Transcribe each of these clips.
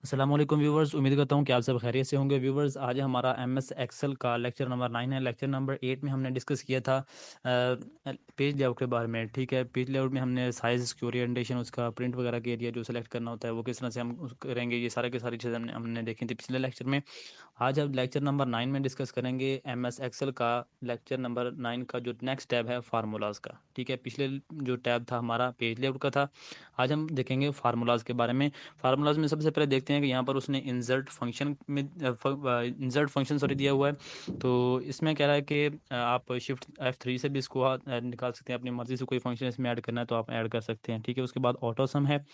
अस्सलाम वालेकुम व्यूवर्स, उम्मीद करता हूँ कि आप सब खैरियत से होंगे। व्यूवर्स, आज हमारा एमएस एक्सेल का लेक्चर नंबर 9 है। लेक्चर नंबर 8 में हमने डिस्कस किया था पेज लेआउट के बारे में। ठीक है, पेज लेआउट में हमने साइज, उसकी ओरिएंटेशन, उसका प्रिंट वगैरह के एरिया जो सेलेक्ट करना होता है वो किस तरह से हम करेंगे, ये सारे की सारी चीज़ें हमने हमने देखी थी पिछले लेक्चर में। आज हम लेक्चर नंबर 9 में डिस्कस करेंगे एमएस एक्सेल का लेक्चर नंबर 9 का जो नेक्स्ट टैब है फार्मूलाज का। ठीक है, पिछले जो टैब था हमारा पेज लेआउट का था। आज हम देखेंगे फार्मूलाज के बारे में। फार्मूलाज में सबसे पहले देखते हैं कि यहाँ पर उसने इंसर्ट फंक्शन में इंसर्ट फंक्शन सॉरी दिया हुआ है। तो इसमें कह रहा है कि आप शिफ्ट F3 से भी इसको निकाल सकते हैं। अपनी मर्जी से कोई फंक्शन इसमें ऐड करना है तो आप ऐड कर सकते हैं। ठीक है, उसके बाद ऑटोसम है।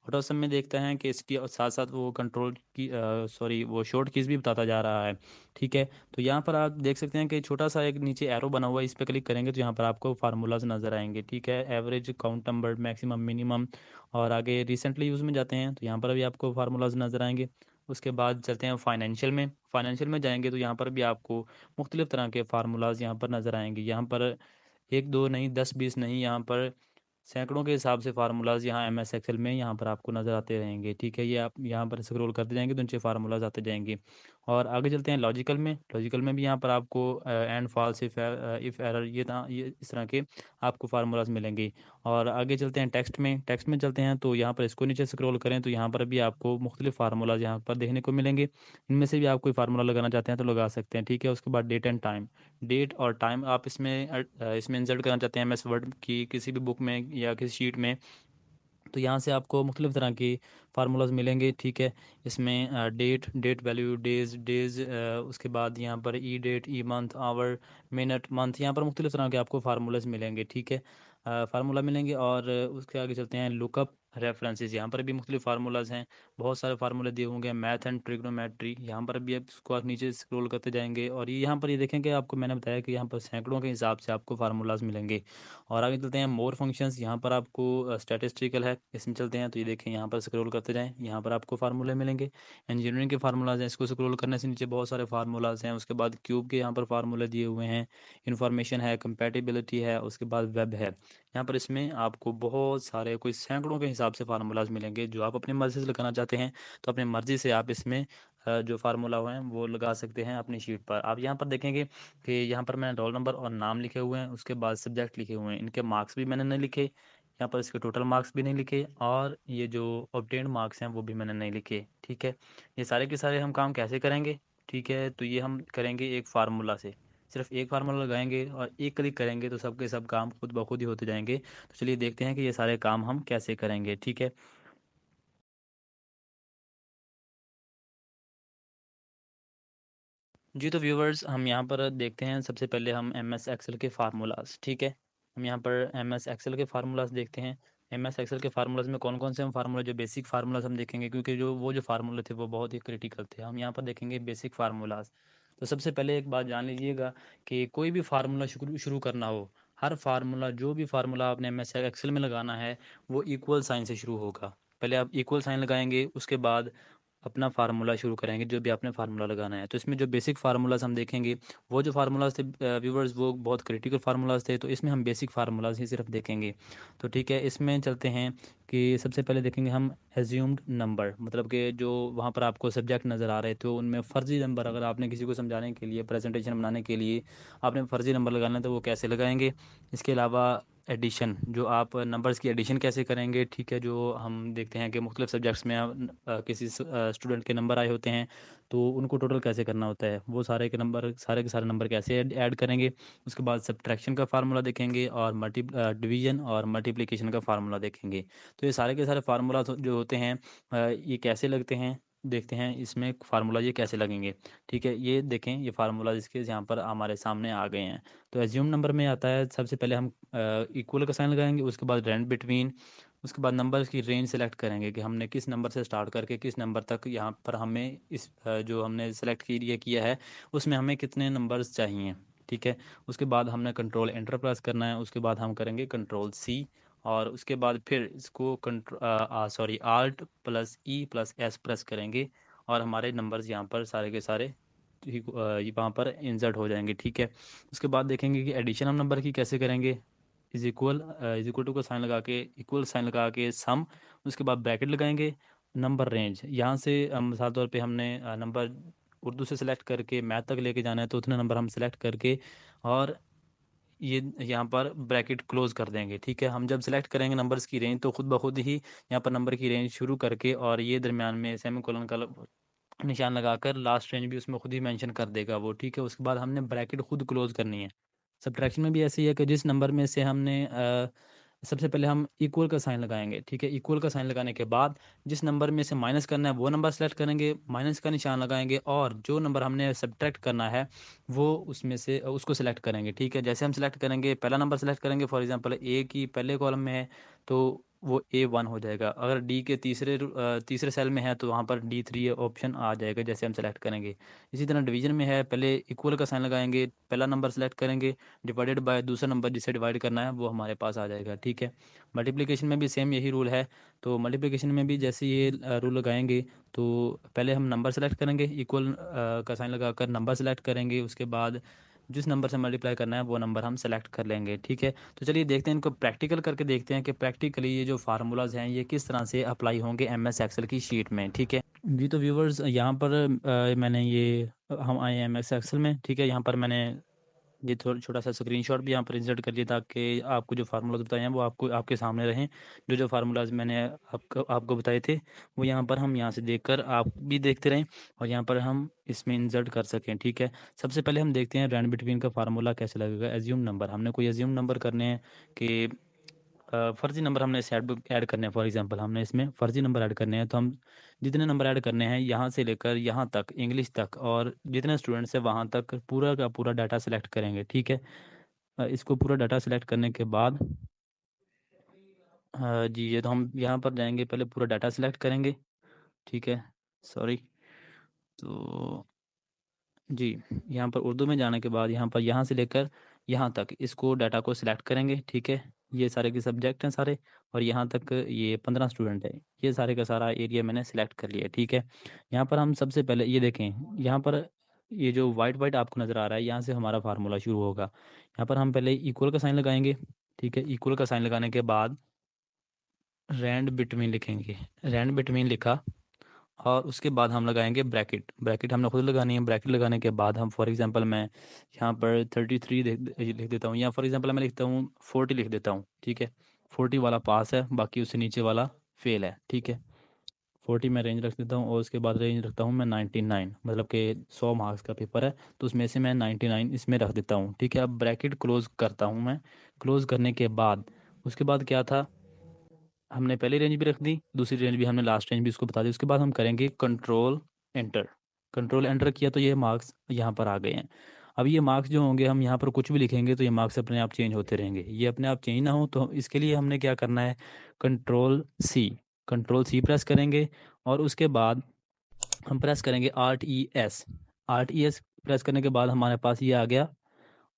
ऑटोसम में देखते हैं कि इसकी साथ साथ वो कंट्रोल की सॉरी वो शॉर्ट कीज भी बताता जा रहा है। ठीक है, तो यहाँ पर आप देख सकते हैं कि छोटा सा एक नीचे एरो बना हुआ है, इस पर क्लिक करेंगे तो यहाँ पर आपको फार्मूलाज नज़र आएंगे। ठीक है, average, count number, maximum, minimum, और आगे रिसेंटली यूज़ में जाते हैं तो यहाँ पर भी आपको फार्मूलाज नज़र आएंगे। उसके बाद चलते हैं फाइनेंशियल में। फाइनेंशियल में जाएंगे तो यहाँ पर भी आपको मुख्तलिफ़ तरह के फार्मूलाज यहाँ पर नज़र आएंगे। यहाँ पर एक दो नहीं, 10 20 नहीं, यहाँ पर सैकड़ों के हिसाब से फार्मूलाज यहाँ एमएस एक्सेल में यहाँ पर आपको नज़र आते रहेंगे। ठीक है, ये आप यहाँ पर स्क्रॉल करते जाएंगे तो नीचे फार्मूलाज आते जाएंगे। और आगे चलते हैं लॉजिकल में। लॉजिकल में भी यहाँ पर आपको एंड, फॉल्स, इफ़ एरर, ये इस तरह के आपको फार्मूलाज मिलेंगे। और आगे चलते हैं टेक्स्ट में। टेक्स्ट में चलते हैं तो यहाँ पर इसको नीचे स्क्रॉल करें तो यहाँ पर भी आपको मुख्तलिफ फार्मूलाज यहाँ पर देखने को मिलेंगे। इनमें से भी आप कोई फार्मूला लगाना चाहते हैं तो लगा सकते हैं। ठीक है, उसके बाद डेट एंड टाइम। डेट और टाइम आप इसमें इंसर्ट करना चाहते हैं एमएस वर्ड की किसी भी बुक में या किसी शीट में, तो यहाँ से आपको मुख्तलिफ़ तरह की फार्मूलाज मिलेंगे। ठीक है, इसमें डेट वैल्यू, डेज, उसके बाद यहाँ पर ई डेट, ई मंथ, आवर, मिनट, मंथ, यहाँ पर मुख्तलिफ़ तरह के आपको फार्मूलाज मिलेंगे। ठीक है, फार्मूला मिलेंगे। और उसके आगे चलते हैं लुकअप रेफरेंसेस। यहाँ पर भी मुख्तलिफ फार्मूलाज हैं, बहुत सारे फार्मूले दिए होंगे। मैथ एंड ट्रिग्नोमेट्री, यहाँ पर भी आप इसको आप नीचे स्क्रॉल करते जाएंगे और ये यहाँ पर ये देखेंगे, आपको मैंने बताया कि यहाँ पर सैकड़ों के हिसाब से आपको फार्मूलाज मिलेंगे। और आगे चलते हैं मोर फंक्शंस। यहाँ पर आपको स्टैटिस्टिकल है, इसमें चलते हैं तो ये देखें, यहाँ पर स्क्रॉल करते जाएं, यहाँ पर आपको फार्मूले मिलेंगे। इंजीनियरिंग के फार्मूलाज हैं, इसको स्क्रॉल करने से नीचे बहुत सारे फार्मूलाज हैं। उसके बाद क्यूब के यहाँ पर फार्मूले दिए हुए हैं। इंफॉर्मेशन है, कंपैटिबिलिटी है, उसके बाद वेब है। यहाँ पर इसमें आपको बहुत सारे, कोई सैकड़ों के हिसाब से फार्मूलाज मिलेंगे जो आप अपनी मर्ज़ी से लगाना चाहते हैं। तो अपनी मर्ज़ी से आप इसमें जो फार्मूला हैं वो लगा सकते हैं अपनी शीट पर। आप यहाँ पर देखेंगे कि यहाँ पर मैंने रोल नंबर और नाम लिखे हुए हैं, उसके बाद सब्जेक्ट लिखे हुए हैं। इनके मार्क्स भी मैंने नहीं लिखे, यहाँ पर इसके टोटल मार्क्स भी नहीं लिखे, और ये जो ऑब्टेन्ड मार्क्स हैं वो भी मैंने नहीं लिखे। ठीक है, ये सारे के सारे हम काम कैसे करेंगे? ठीक है, तो ये हम करेंगे एक फार्मूला से। सिर्फ एक फार्मूला लगाएंगे और एक क्लिक करेंगे तो सब के सब काम खुद ब खुद ही होते जाएंगे। तो चलिए देखते हैं कि ये सारे काम हम कैसे करेंगे। ठीक है जी, तो व्यूवर्स, हम यहाँ पर देखते हैं सबसे पहले हम एम एस एक्सेल के फार्मूलाज। ठीक है, हम यहाँ पर एम एस एक्सेल के फार्मूलाज देखते हैं। एम एस एक्सेल के फार्मूलाज में कौन कौन से हम फार्मूला, जो बेसिक फार्मूलाज हम देखेंगे, क्योंकि जो फार्मूले थे वो बहुत ही क्रिटिकल थे। हम यहाँ पर देखेंगे बेसिक फार्मूलाज। तो सबसे पहले एक बात जान लीजिएगा कि कोई भी फार्मूला शुरू शुरू करना हो, हर फार्मूला, जो भी फार्मूला आपने एम एस एक्सेल में लगाना है वो इक्वल साइन से शुरू होगा। पहले आप इक्वल साइन लगाएंगे, उसके बाद अपना फार्मूला शुरू करेंगे, जो भी आपने फार्मूला लगाना है। तो इसमें जो बेसिक फार्मूलाज हम देखेंगे, वो जो फार्मूलाज थे व्यूवर्स, वो बहुत क्रिटिकल फार्मूलाज थे, तो इसमें हम बेसिक फार्मूलाज ही सिर्फ देखेंगे। तो ठीक है, इसमें चलते हैं कि सबसे पहले देखेंगे हम एज्यूम्ड नंबर, मतलब कि जो वहाँ पर आपको सब्जेक्ट नज़र आ रहे थे उनमें फ़र्ज़ी नंबर, अगर आपने किसी को समझाने के लिए, प्रेजेंटेशन बनाने के लिए आपने फ़र्ज़ी नंबर लगाना है तो वो कैसे लगाएंगे। इसके अलावा एडिशन, जो आप नंबर्स की एडिशन कैसे करेंगे। ठीक है, जो हम देखते हैं कि मुख्तलिफ सब्जेक्ट्स में किसी स्टूडेंट के नंबर आए होते हैं तो उनको टोटल कैसे करना होता है, वो सारे के सारे नंबर कैसे ऐड करेंगे। उसके बाद सब्ट्रैक्शन का फार्मूला देखेंगे और डिवीजन और मल्टीप्लिकेशन का फार्मूला देखेंगे। तो ये सारे के सारे फार्मूला जो होते हैं ये कैसे लगते हैं, देखते हैं इसमें फार्मूला ये कैसे लगेंगे। ठीक है, ये देखें, ये फार्मूला इसके यहाँ पर हमारे सामने आ गए हैं। तो एज्यूम नंबर में आता है, सबसे पहले हम इक्वल का साइन लगाएंगे, उसके बाद रेंज बिटवीन, उसके बाद नंबर्स की रेंज सेलेक्ट करेंगे कि हमने किस नंबर से स्टार्ट करके किस नंबर तक यहाँ पर हमें इस जो हमने सेलेक्ट किया है उसमें हमें कितने नंबर्स चाहिए। ठीक है, उसके बाद हमने कंट्रोल एंटर प्रेस करना है, उसके बाद हम करेंगे कंट्रोल सी, और उसके बाद फिर इसको alt plus E plus S press करेंगे और हमारे नंबर्स यहाँ पर सारे के सारे ठीक ये वहाँ पर इंसर्ट हो जाएंगे। ठीक है, उसके बाद देखेंगे कि एडिशन हम नंबर की कैसे करेंगे। इज इक्वल टू का साइन लगा के, इक्वल साइन लगा के सम, उसके बाद ब्रैकेट लगाएंगे नंबर रेंज, यहाँ से मिसाल तौर पे हमने नंबर उर्दू से सिलेक्ट करके मैथ तक लेके जाना है, तो उतने नंबर हम सिलेक्ट करके और ये यहाँ पर ब्रैकेट क्लोज कर देंगे। ठीक है, हम जब सेलेक्ट करेंगे नंबर्स की रेंज, तो खुद ब खुद ही यहाँ पर नंबर की रेंज शुरू करके और ये दरमियान में सेमीकोलन का निशान लगाकर लास्ट रेंज भी उसमें खुद ही मेंशन कर देगा वो। ठीक है, उसके बाद हमने ब्रैकेट खुद क्लोज करनी है। सब्ट्रैक्शन में भी ऐसे ही है कि जिस नंबर में से हमने सबसे पहले हम इक्वल का साइन लगाएंगे। ठीक है, इक्वल का साइन लगाने के बाद जिस नंबर में से माइनस करना है वो नंबर सेलेक्ट करेंगे, माइनस का निशान लगाएंगे, और जो नंबर हमने सब्ट्रैक्ट करना है वो उसमें से उसको सिलेक्ट करेंगे। ठीक है, जैसे हम सिलेक्ट करेंगे, पहला नंबर सेलेक्ट करेंगे, फॉर एग्जांपल ए की पहले कॉलम में है तो वो A1 हो जाएगा। अगर डी के तीसरे सेल में है तो वहाँ पर D3 ऑप्शन आ जाएगा जैसे हम सेलेक्ट करेंगे। इसी तरह डिवीजन में है, पहले इक्वल का साइन लगाएंगे, पहला नंबर सेलेक्ट करेंगे, डिवाइडेड बाय दूसरा नंबर जिसे डिवाइड करना है वो हमारे पास आ जाएगा। ठीक है, मल्टीप्लिकेशन में भी सेम यही रूल है। तो मल्टीप्लिकेशन में भी जैसे ये रूल लगाएंगे, तो पहले हम नंबर सेलेक्ट करेंगे, इक्वल का साइन लगाकर नंबर सेलेक्ट करेंगे, उसके बाद जिस नंबर से मल्टीप्लाई करना है वो नंबर हम सेलेक्ट कर लेंगे। ठीक है, तो चलिए देखते हैं, इनको प्रैक्टिकल करके देखते हैं कि प्रैक्टिकली ये जो फार्मूलाज हैं ये किस तरह से अप्लाई होंगे MS एक्सेल की शीट में। ठीक है जी, तो व्यूवर्स यहाँ पर मैंने ये हम आए हैं MS एक्सेल में। ठीक है, यहाँ पर मैंने ये थोड़ा छोटा सा स्क्रीनशॉट भी यहाँ पर इंसर्ट कर लिया ताकि आपको जो फार्मूलाज बताए हैं वो आपको आपके सामने रहें। जो जो फार्मूलाज मैंने आपको बताए थे वो यहाँ पर हम यहाँ से देखकर आप भी देखते रहें और यहाँ पर हम इसमें इंसर्ट कर सकें। ठीक है, सबसे पहले हम देखते हैं रैंड बिटवीन का फार्मूला कैसे लगेगा। एज्यूम नंबर, हमने कोई एज्यूम नंबर करने हैं कि फर्जी नंबर हमने इसे ऐड करने हैं। फॉर एग्जांपल हमने इसमें फर्जी नंबर ऐड करने हैं, तो हम जितने नंबर ऐड करने हैं यहाँ से लेकर यहाँ तक, इंग्लिश तक, और जितने स्टूडेंट्स हैं वहाँ तक पूरा का पूरा डाटा सेलेक्ट करेंगे। ठीक है, इसको पूरा डाटा सेलेक्ट करने के बाद जी, ये तो हम यहाँ पर जाएंगे, पहले पूरा डाटा सेलेक्ट करेंगे। ठीक है, सॉरी, तो जी, यहाँ पर उर्दू में जाने के बाद यहाँ पर यहाँ से लेकर यहाँ तक इसको डाटा को सिलेक्ट करेंगे। ठीक है, ये सारे के सब्जेक्ट हैं सारे, और यहाँ तक ये 15 स्टूडेंट है, ये सारे का सारा एरिया मैंने सिलेक्ट कर लिया। ठीक है, यहाँ पर हम सबसे पहले ये देखें, यहाँ पर ये जो वाइट वाइट आपको नज़र आ रहा है यहाँ से हमारा फार्मूला शुरू होगा। यहाँ पर हम पहले इक्वल का साइन लगाएंगे। ठीक है, इक्वल का साइन लगाने के बाद रैंड बिटवीन लिखेंगे, रैंड बिटवीन लिखा, और उसके बाद हम लगाएंगे ब्रैकेट। ब्रैकेट हमने खुद लगानी है। ब्रैकेट लगाने के बाद हम फॉर एग्जांपल मैं यहाँ पर 33 लिख देता हूँ, या फॉर एग्जांपल मैं लिखता हूँ 40 लिख देता हूँ। ठीक है, 40 वाला पास है, बाकी उससे नीचे वाला फेल है। ठीक है, 40 मैं रेंज रख देता हूँ, और उसके बाद रेंज रखता हूँ मैं 99, मतलब कि 100 मार्क्स का पेपर है तो उसमें से मैं 99 इसमें रख देता हूँ। ठीक है, अब ब्रैकेट क्लोज करता हूँ मैं। क्लोज करने के बाद उसके बाद क्या था, हमने पहली रेंज भी रख दी, दूसरी रेंज भी हमने, लास्ट रेंज भी उसको बता दी। उसके बाद हम करेंगे कंट्रोल एंटर। कंट्रोल एंटर किया तो ये मार्क्स यहाँ पर आ गए हैं। अब ये मार्क्स जो होंगे, हम यहाँ पर कुछ भी लिखेंगे तो ये मार्क्स अपने आप चेंज होते रहेंगे। ये अपने आप चेंज ना हो तो इसके लिए हमने क्या करना है, control C, control C press करेंगे, और उसके बाद हम प्रेस करेंगे Alt+E+S। Alt+E+S प्रेस करने के बाद हमारे पास ये आ गया,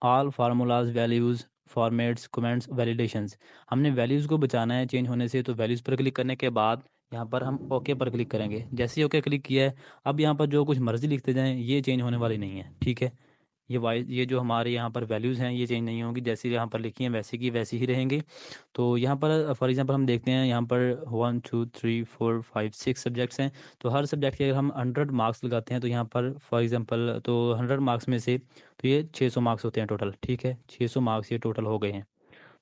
all formulas values formats comments validations. हमने वैल्यूज़ को बचाना है चेंज होने से, तो वैल्यूज़ पर क्लिक करने के बाद यहाँ पर हम ओके पर क्लिक करेंगे। जैसे ही ओके क्लिक किया है, अब यहाँ पर जो कुछ मर्जी लिखते जाएं ये चेंज होने वाली नहीं है। ठीक है, ये जो हमारे यहाँ पर वैल्यूज़ हैं ये चेंज नहीं होंगी, जैसे यहाँ पर लिखी हैं वैसे की वैसी ही रहेंगी। तो यहाँ पर फॉर एग्जांपल हम देखते हैं, यहाँ पर 1 2 3 4 5 6 सब्जेक्ट्स हैं, तो हर सब्जेक्ट के अगर हम 100 मार्क्स लगाते हैं तो यहाँ पर फॉर एग्जांपल तो 100 मार्क्स में से तो ये 600 मार्क्स होते हैं टोटल। ठीक है, 600 मार्क्स ये टोटल हो गए हैं।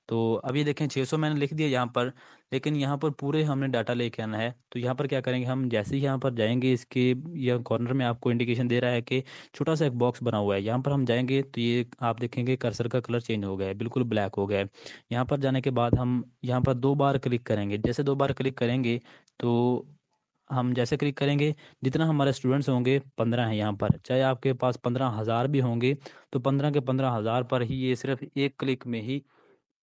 तो अभी देखें 600 मैंने लिख दिया यहाँ पर, लेकिन यहाँ पर पूरे हमने डाटा लेके आना है। तो यहाँ पर क्या करेंगे, हम जैसे ही यहाँ पर जाएंगे, इसके यह कॉर्नर में आपको इंडिकेशन दे रहा है कि छोटा सा एक बॉक्स बना हुआ है, यहाँ पर हम जाएंगे तो ये आप देखेंगे कर्सर का कलर चेंज हो गया है, बिल्कुल ब्लैक हो गया है। यहाँ पर जाने के बाद हम यहाँ पर 2 बार क्लिक करेंगे। जैसे 2 बार क्लिक करेंगे तो हम जैसे क्लिक करेंगे, जितना हमारे स्टूडेंट्स होंगे 15 हैं यहाँ पर, चाहे आपके पास 15,000 भी होंगे तो 15 के 15,000 पर ही ये सिर्फ एक क्लिक में ही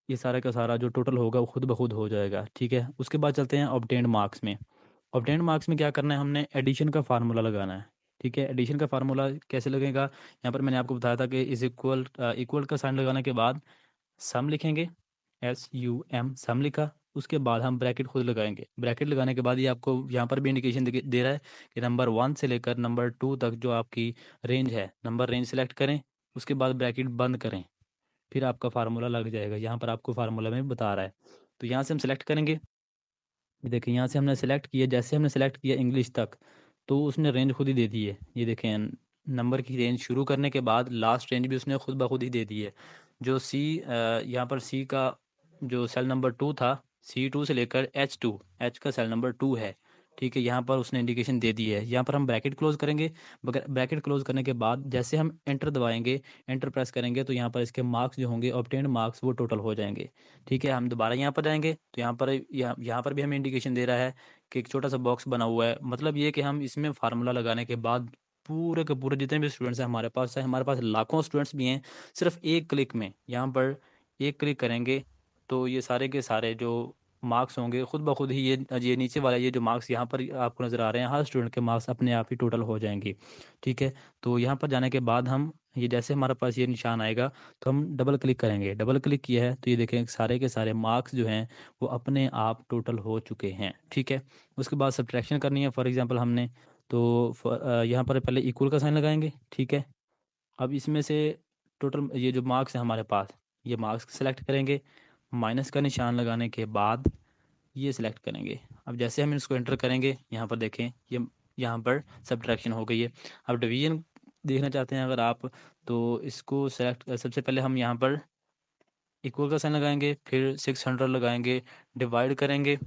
ये सारा का सारा जो टोटल होगा वो खुद ब खुद हो जाएगा। ठीक है, उसके बाद चलते हैं ऑब्टेन्ड मार्क्स में। ऑब्टेन्ड मार्क्स में क्या करना है, हमने एडिशन का फार्मूला लगाना है। ठीक है, एडिशन का फार्मूला कैसे लगेगा, यहाँ पर मैंने आपको बताया था कि इज इक्वल, इक्वल का साइन लगाने के बाद सम लिखेंगे, SUM सम लिखा, उसके बाद हम ब्रैकेट खुद लगाएंगे। ब्रैकेट लगाने के बाद ये आपको यहाँ पर भी इंडिकेशन दे रहा है कि नंबर 1 से लेकर नंबर 2 तक जो आपकी रेंज है, नंबर रेंज सेलेक्ट करें, उसके बाद ब्रैकेट बंद करें, फिर आपका फार्मूला लग जाएगा। यहाँ पर आपको फार्मूला में बता रहा है, तो यहाँ से हम सेलेक्ट करेंगे, ये देखिए यहाँ से हमने सेलेक्ट किया, जैसे हमने सेलेक्ट किया इंग्लिश तक तो उसने रेंज खुद ही दे दी है। ये देखें नंबर की रेंज शुरू करने के बाद लास्ट रेंज भी उसने खुद ब खुद ही दे दी है। जो सी यहाँ पर सी का जो सेल नंबर 2 था, C2 से लेकर H2, एच का सेल नंबर 2 है। ठीक है, यहाँ पर उसने इंडिकेशन दे दी है। यहाँ पर हम ब्रैकेट क्लोज करेंगे। ब्रैकेट क्लोज करने के बाद जैसे हम एंटर दबाएंगे, एंटर प्रेस करेंगे, तो यहाँ पर इसके मार्क्स जो होंगे ऑब्टेन्ड मार्क्स वो टोटल हो जाएंगे। ठीक है, हम दोबारा यहाँ पर जाएंगे तो यहाँ पर भी हमें इंडिकेशन दे रहा है कि एक छोटा सा बॉक्स बना हुआ है। मतलब ये कि हम इसमें फार्मूला लगाने के बाद पूरे के पूरे जितने भी स्टूडेंट्स हैं हमारे पास, चाहे हमारे पास लाखों स्टूडेंट्स भी हैं, सिर्फ एक क्लिक में यहाँ पर एक क्लिक करेंगे तो ये सारे के सारे जो मार्क्स होंगे खुद ब खुद ही ये नीचे वाला ये जो मार्क्स यहाँ पर आपको नज़र आ रहे हैं, हर स्टूडेंट के मार्क्स अपने आप ही टोटल हो जाएंगे। ठीक है, तो यहाँ पर जाने के बाद हम ये जैसे हमारे पास ये निशान आएगा तो हम डबल क्लिक करेंगे। डबल क्लिक किया है तो ये देखें सारे के सारे मार्क्स जो हैं वो अपने आप टोटल हो चुके हैं। ठीक है, उसके बाद सब्ट्रैक्शन करनी है। फॉर एग्जांपल हमने तो यहाँ पर पहले इक्वल का साइन लगाएंगे। ठीक है, अब इसमें से टोटल ये जो मार्क्स हैं हमारे पास, ये मार्क्स सेलेक्ट करेंगे। माइनस का निशान लगाने के बाद ये सिलेक्ट करेंगे। अब जैसे हम इसको एंटर करेंगे यहाँ पर देखें ये यहाँ पर सब्ट्रैक्शन हो गई है। अब डिवीजन देखना चाहते हैं अगर आप, तो इसको सेलेक्ट सबसे पहले हम यहाँ पर इक्वल का साइन लगाएंगे, फिर 600 लगाएंगे, डिवाइड करेंगे।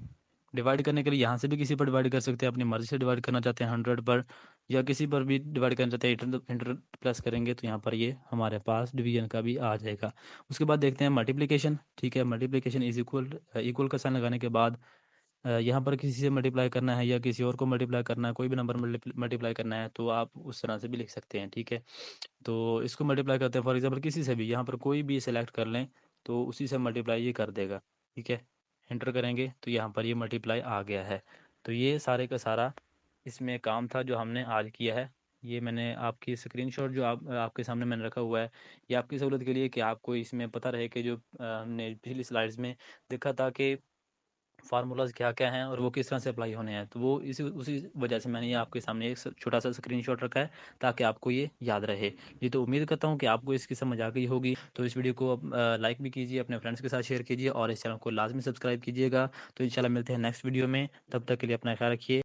डिवाइड करने के लिए यहाँ से भी किसी पर डिवाइड कर सकते हैं, अपनी मर्ज़ी से डिवाइड करना चाहते हैं 100 पर, या किसी पर भी डिवाइड करना चाहते हैं इंटर इंटर प्लस करेंगे तो यहाँ पर ये हमारे पास डिवीजन का भी आ जाएगा। उसके बाद देखते हैं मल्टीप्लिकेशन। ठीक है, मल्टीप्लिकेशन इज इक्वल, इक्वल का साइन लगाने के बाद यहाँ पर किसी से मल्टीप्लाई करना है या किसी और को मल्टीप्लाई करना है, कोई भी नंबर मल्टीप्लाई करना है तो आप उस तरह से भी लिख सकते हैं। ठीक है, तो इसको मल्टीप्लाई करते हैं फॉर एग्जांपल किसी से भी, यहाँ पर कोई भी सेलेक्ट कर लें तो उसी से मल्टीप्लाई ये कर देगा। ठीक है, एंटर करेंगे तो यहाँ पर ये मल्टीप्लाई आ गया है। तो ये सारे का सारा इसमें काम था जो हमने आज किया है। ये मैंने आपकी स्क्रीनशॉट जो आपके सामने मैंने रखा हुआ है, ये आपकी सहूलत के लिए कि आपको इसमें पता रहे कि जो हमने पिछली स्लाइड्स में देखा था कि फार्मूलाज क्या क्या हैं और वो किस तरह से अप्लाई होने हैं, तो वो इसी उसी वजह से मैंने ये आपके सामने एक छोटा सा स्क्रीनशॉट रखा है ताकि आपको ये याद रहे। ये तो उम्मीद करता हूँ कि आपको इसकी समझ आ गई होगी। तो इस वीडियो को लाइक भी कीजिए, अपने फ्रेंड्स के साथ शेयर कीजिए और इस चैनल को लाजमी सब्सक्राइब कीजिएगा। तो इंशाल्लाह मिलते हैं नेक्स्ट वीडियो में, तब तक के लिए अपना ख्याल रखिए।